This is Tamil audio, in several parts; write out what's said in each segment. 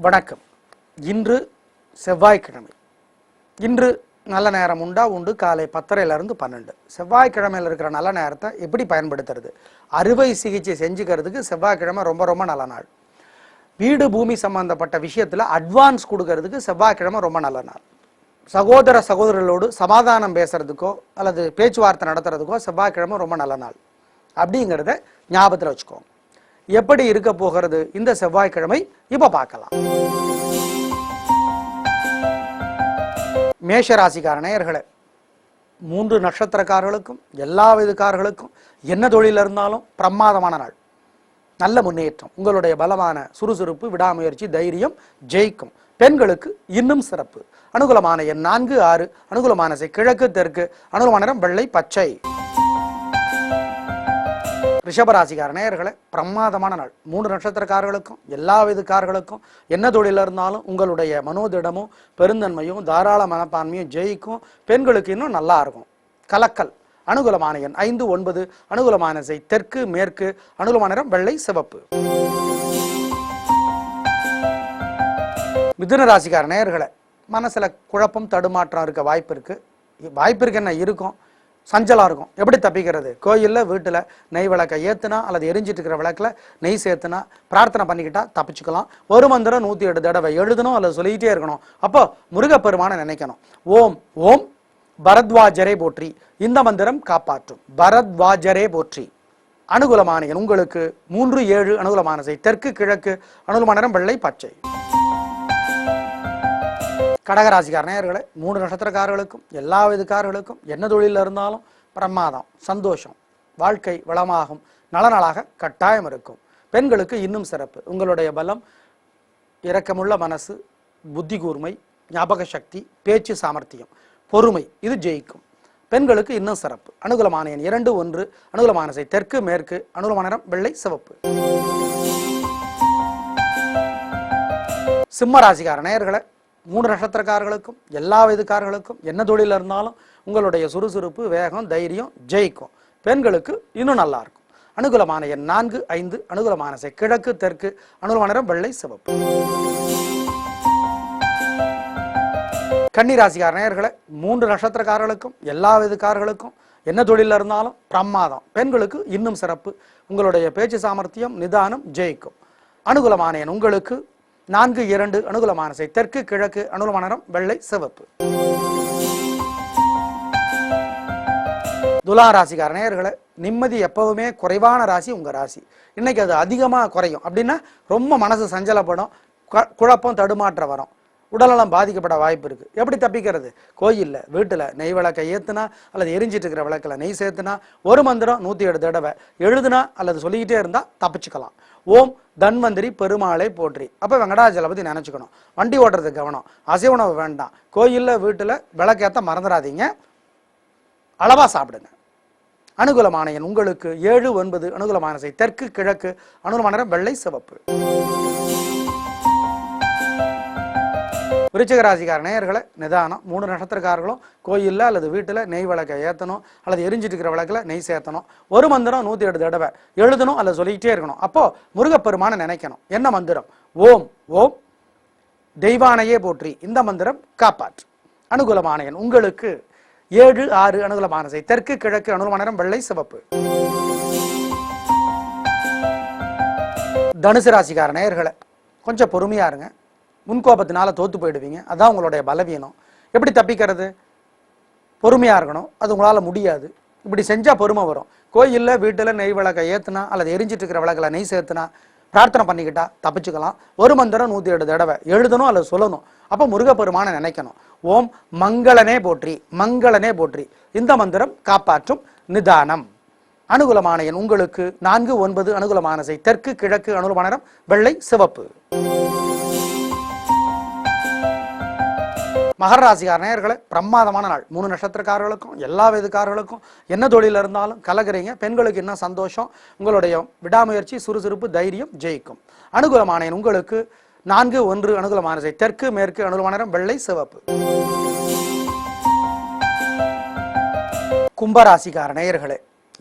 வணக்கம். இன்று செவ்வாய்க்கிழமை. இன்று நல்ல நேரம் உண்டு. காலை 10:30 12. செவ்வாய்க்கிழமையில் இருக்கிற நல்ல நேரத்தை எப்படி பயன்படுத்துறது? அறுவை சிகிச்சை செஞ்சுக்கிறதுக்கு செவ்வாய்க்கிழமை ரொம்ப ரொம்ப நல்ல நாள். வீடு பூமி சம்பந்தப்பட்ட விஷயத்தில் அட்வான்ஸ் கொடுக்கறதுக்கு செவ்வாய்க்கிழமை ரொம்ப நல்ல நாள். சகோதர சகோதரர்களோடு சமாதானம் பேசுறதுக்கோ அல்லது பேச்சுவார்த்தை நடத்துறதுக்கோ செவ்வாய்க்கிழமை ரொம்ப நல்ல நாள். அப்படிங்கிறத ஞாபகத்தில் வச்சுக்கோங்க. எப்படி இருக்க போகிறது இந்த செவ்வாய்க்கிழமை இப்ப பார்க்கலாம். மேஷராசிக்கார நேயர்களே, 3 நட்சத்திரக்காரர்களுக்கும் எல்லா விதக்காரர்களுக்கும் என்ன தொழில் இருந்தாலும் பிரமாதமான நாள். நல்ல முன்னேற்றம். உங்களுடைய பலமான சுறுசுறுப்பு, விடாமுயற்சி, தைரியம் ஜெயிக்கும். பெண்களுக்கு இன்னும் சிறப்பு. அனுகூலமான எண் 4, 6. அனுகூலமான திசை கிழக்கு, தெற்கு. அனுகூலமான நிறம் வெள்ளை, பச்சை. ரிஷபராசிக்கார நேயர்களே, பிரமாதமான நாள். 3 நட்சத்திரக்காரர்களுக்கும் எல்லா விதக்காரர்களுக்கும் என்ன தொழில் இருந்தாலும் உங்களுடைய மனோதிடமும் பெருந்தன்மையும் தாராள மனப்பான்மையும் ஜெயிக்கும். பெண்களுக்கு இன்னும் நல்லா இருக்கும். கலக்கல். அனுகூலமான எண் 5, 9. அனுகூலமான திசை தெற்கு, மேற்கு. அனுகூலமான நிறம் வெள்ளை, சிவப்பு. மிதுன ராசிக்கார நேயர்களே, மனசுல குழப்பம் தடுமாற்றம் இருக்க வாய்ப்பு இருக்கு. என்ன இருக்கும்? சஞ்சலா இருக்கும். எப்படி தப்பிக்கிறது? கோயிலில் வீட்டில் நெய் விளக்கை ஏற்றுனா அல்லது எரிஞ்சிட்டு இருக்கிற விளக்கில் நெய் சேர்த்துனா பிரார்த்தனை பண்ணிக்கிட்டா தப்பிச்சுக்கலாம். ஒரு மந்திரம் 108 தடவை எழுதணும் அல்லது சொல்லிக்கிட்டே இருக்கணும். அப்போ முருகப்பெருமானை நினைக்கணும். ஓம் ஓம் பரத்வாஜரே போற்றி. இந்த மந்திரம் காப்பாற்றும். பரத்வாஜரே போற்றி. அனுகூலமான எண் உங்களுக்கு 3, 7. அனுகூலமான திசை தெற்கு, கிழக்கு. அனுகூலமான நிறம் வெள்ளை, பச்சை. கடகராசிக்கார நேயர்களே, 3 நட்சத்திரக்காரர்களுக்கும் எல்லா விதக்காரர்களுக்கும் என்ன தொழில் இருந்தாலும் பிரமாதம், சந்தோஷம். வாழ்க்கை வளமாகும். நலனாளாக கட்டாயம் இருக்கும். பெண்களுக்கு இன்னும் சிறப்பு. உங்களுடைய பலம், இரக்கமுள்ள மனசு, புத்தி கூர்மை, ஞாபக சக்தி, பேச்சு சாமர்த்தியம், பொறுமை இது ஜெயிக்கும். பெண்களுக்கு இன்னும் சிறப்பு. அனுகூலமான எண் 2, 1. அனுகூலமான திசை தெற்கு, மேற்கு. அனுகூலமான நிறம் வெள்ளை, சிவப்பு. சிம்ம ராசிக்கார நேயர்களே, 3 நட்சத்திரக்காரர்களுக்கும் எல்லா விதக்காரர்களுக்கும் என்ன தொழில் இருந்தாலும் உங்களுடைய சுறுசுறுப்பு, வேகம், தைரியம் ஜெயிக்கும். பெண்களுக்கு இன்னும் நல்லா இருக்கும். அனுகூலமான எண் 4, 5. அனுகூலமான திசை கிழக்கு, தெற்கு. அனுகூலமான நிறம் வெள்ளை, சிவப்பு. கன்னிராசிக்கார நேயர்களே, 3 நட்சத்திரக்காரர்களுக்கும் எல்லா விதக்காரர்களுக்கும் என்ன தொழில் இருந்தாலும் பிரமாதம். பெண்களுக்கு இன்னும் சிறப்பு. உங்களுடைய பேச்சு சாமர்த்தியம், நிதானம் ஜெயிக்கும். அனுகூலமான எண் உங்களுக்கு 4, 2. அனுகூலமான திசை தெற்கு, கிழக்கு. அனுகூலமான நிறம் வெள்ளை, சிவப்பு. துலா ராசிக்கார நேயர்களே, நிம்மதி எப்பவுமே குறைவான ராசி உங்க ராசி. இன்னைக்கு அது அதிகமா குறையும். அப்படின்னா ரொம்ப மனசு சஞ்சலப்படும், குழப்பம் தடுமாற்றம் வரும், உடல்நலம் பாதிக்கப்பட வாய்ப்பு இருக்கு. எப்படி தப்பிக்கிறது? கோயிலில் வீட்டில் நெய் விளக்கை ஏற்றுனா அல்லது எரிஞ்சிட்டு இருக்கிற விளக்கில் நெய் சேர்த்துனா ஒரு மந்திரம் 108 தடவை எழுதுனா அல்லது சொல்லிக்கிட்டே இருந்தால் தப்பிச்சுக்கலாம். ஓம் தன்வந்திரி பெருமாளை போற்றி. அப்போ வெங்கடாஜலபதி நினச்சிக்கணும். வண்டி ஓட்டுறதுக்கு கவனம். அசைவனவு வேண்டாம். கோயிலில் வீட்டில் விளக்கேற்ற மறந்துடாதீங்க. அளவா சாப்பிடுங்க. அனுகூலமான எண் உங்களுக்கு 7, 9. அனுகூலமான திசை தெற்கு, கிழக்கு. அனுகூலமான நிறம் வெள்ளை, சிவப்பு. விருச்சிக ராசிக்கார நேயர்களை, நிதானம். 3 நட்சத்திரக்காரர்களும் கோயிலில் அல்லது வீட்டில் நெய் விளக்கை ஏற்றணும் அல்லது எரிஞ்சிட்டு இருக்கிற விளக்கில் நெய் சேர்த்தணும். ஒரு மந்திரம் 108 தடவை எழுதணும் அல்லது சொல்லிக்கிட்டே இருக்கணும். அப்போ முருகப்பெருமானை நினைக்கணும். என்ன மந்திரம்? ஓம் ஓம் தெய்வானையே போற்றி. இந்த மந்திரம் காப்பாற்று. அனுகூலமான எண் உங்களுக்கு 7, 6. அனுகூலமான திசை தெற்கு, கிழக்கு. அனுகூலமான நிறம் வெள்ளை, சிவப்பு. தனுசு ராசிக்கார நேயர்களை, கொஞ்சம் பொறுமையா இருங்க. முன்கோபத்தினால தோத்து போயிடுவீங்க. அதான் உங்களுடைய பலவீனம். எப்படி தப்பிக்கிறது? பொறுமையா இருக்கணும். அது உங்களால முடியாது. இப்படி செஞ்சா பொறுமை வரும். கோயிலில் வீட்டில் நெய் விளக்கை ஏற்றுனா அல்லது எரிஞ்சிட்டு இருக்கிற விளக்கில் நெய் சேர்த்துனா பிரார்த்தனை பண்ணிக்கிட்டா தப்பிச்சுக்கலாம். ஒரு மந்திரம் 108 தடவை எழுதணும் அல்லது சொல்லணும். அப்போ முருகப்பெருமானை நினைக்கணும். ஓம் மங்களனே போற்றி. மங்களனே போற்றி. இந்த மந்திரம் காப்பாற்றும். நிதானம். அனுகூலமான எண் உங்களுக்கு 4, 9. அனுகூலமான திசை தெற்கு, கிழக்கு. அனுகூலமான நிறம் வெள்ளை, சிவப்பு. மகர ராசிக்கார நேயர்களே, பிரமாதமான நாள். 3 நட்சத்திரக்காரர்களுக்கும் எல்லா விதக்காரர்களுக்கும் என்ன தொழில் இருந்தாலும் கலக்கிறீங்க. பெண்களுக்கு என்ன சந்தோஷம். உங்களுடைய விடாமுயற்சி, சுறுசுறுப்பு, தைரியம் ஜெயிக்கும். அனுகூலமான எண் உங்களுக்கு 4, 1. அனுகூலமான திசை தெற்கு, மேற்கு. அனுகூலமான நிறம் வெள்ளை, சிவப்பு. கும்பராசிக்கார நேயர்களே,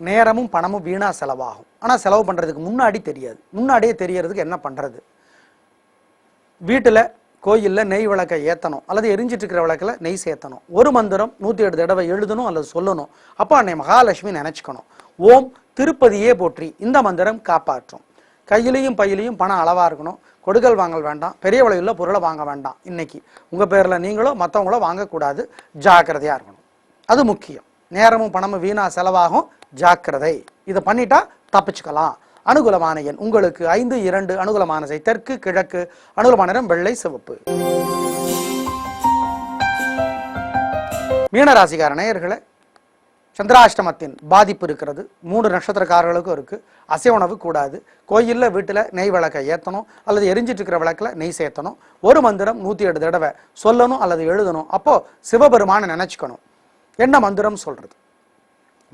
நேரமும் பணமும் வீணா செலவாகும். ஆனால் செலவு பண்ணுறதுக்கு முன்னாடியே தெரியறதுக்கு என்ன பண்ணுறது? வீட்டில் கோயிலில் நெய் விளக்கை ஏற்றணும் அல்லது எரிஞ்சிட்டு இருக்கிற விளக்கில் நெய் சேர்த்தணும். ஒரு மந்திரம் 108 தடவை எழுதணும் அல்லது சொல்லணும். அப்போ அன்னை மகாலட்சுமி நினச்சிக்கணும். ஓம் திருப்பதியே போற்றி இந்த மந்திரம் காப்பாற்றும். கையிலையும் பையிலையும் பணம் அளவாக இருக்கணும். கொடுக்கல் வாங்கல் வேண்டாம். பெரிய விலையுள்ள பொருளை வாங்க வேண்டாம். இன்னைக்கு உங்கள் பேரில் நீங்களோ மற்றவங்களோ வாங்கக்கூடாது. ஜாக்கிரதையாக இருக்கணும். அது முக்கியம். நேரமும் பணமும் வீணா செலவாகும். ஜாக்கிரதை. இதை பண்ணிட்டா தப்பிச்சுக்கலாம். அனுகூலமான எண் உங்களுக்கு 5, 2. அனுகூலமான திசை தெற்கு, கிழக்கு. அனுகூலமான நிறம் வெள்ளை, சிவப்பு. மீனராசிக்கார நேயர்களே, சந்திராஷ்டமத்தின் பாதிப்பு இருக்கிறது. 3 நட்சத்திரக்காரர்களுக்கும் இருக்கு. அசைவ உணவு கூடாது. கோயிலில் வீட்டில் நெய் விளக்கை ஏற்றணும் அல்லது எரிஞ்சிட்டு இருக்கிற விளக்கில் நெய் சேர்த்தணும். ஒரு மந்திரம் 108 தடவை சொல்லணும் அல்லது எழுதணும். அப்போ சிவபெருமான நினைச்சுக்கணும். என்ன மந்திரம் சொல்றது?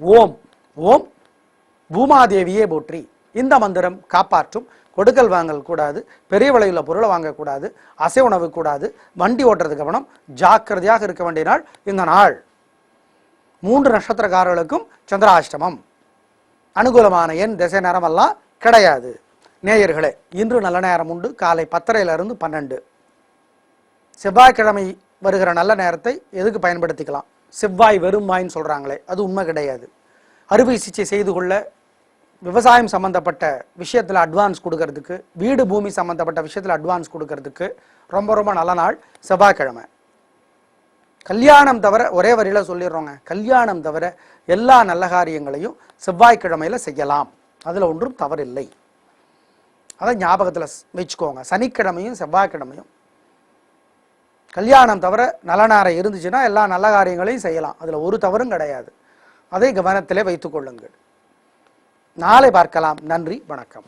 ஓம் ஓம் பூமாதேவியே போற்றி இந்த மந்திரம் காப்பாற்றும். கொடுக்கல் வாங்கல் கூடாது. பெரிய விலையுள்ள பொருளை வாங்கக்கூடாது. அசைவ உணவு கூடாது. வண்டி ஓட்டுறது கவனம். ஜாக்கிரதையாக இருக்க வேண்டிய நாள் இந்த நாள். 3 நட்சத்திரக்காரர்களுக்கும் சந்திராஷ்டமம். அனுகூலமான எண் திசை நேரமெல்லாம் கிடையாது. நேயர்களே, இன்று நல்ல நேரம் உண்டு. காலை 10:30 to 12. செவ்வாய்க்கிழமை வருகிற நல்ல நேரத்தை எதுக்கு பயன்படுத்திக்கலாம்? செவ்வாய் வெறும் வாயின்னு சொல்றாங்களே, அது உண்மை கிடையாது. அறுவை சிகிச்சை செய்து கொள்ள, விவசாயம் சம்பந்தப்பட்ட விஷயத்தில் அட்வான்ஸ் கொடுக்கறதுக்கு, வீடு பூமி சம்பந்தப்பட்ட விஷயத்தில் அட்வான்ஸ் கொடுக்கறதுக்கு ரொம்ப ரொம்ப நல்ல நாள் செவ்வாய்க்கிழமை. கல்யாணம் தவிர, ஒரே வரியில சொல்லிடுறோங்க, கல்யாணம் தவிர எல்லா நல்ல காரியங்களையும் செவ்வாய்க்கிழமையில செய்யலாம். அதுல ஒன்றும் தவறில்லை. அதை ஞாபகத்தில் வச்சுக்கோங்க. சனிக்கிழமையும் செவ்வாய்க்கிழமையும் கல்யாணம் தவிர நல்ல நேரம் இருந்துச்சுன்னா எல்லா நல்ல காரியங்களையும் செய்யலாம். அதுல ஒரு தவறும் கிடையாது. அதை கவனத்திலே வைத்துக் கொள்ளுங்கள். நாளை பார்க்கலாம். நன்றி, வணக்கம்.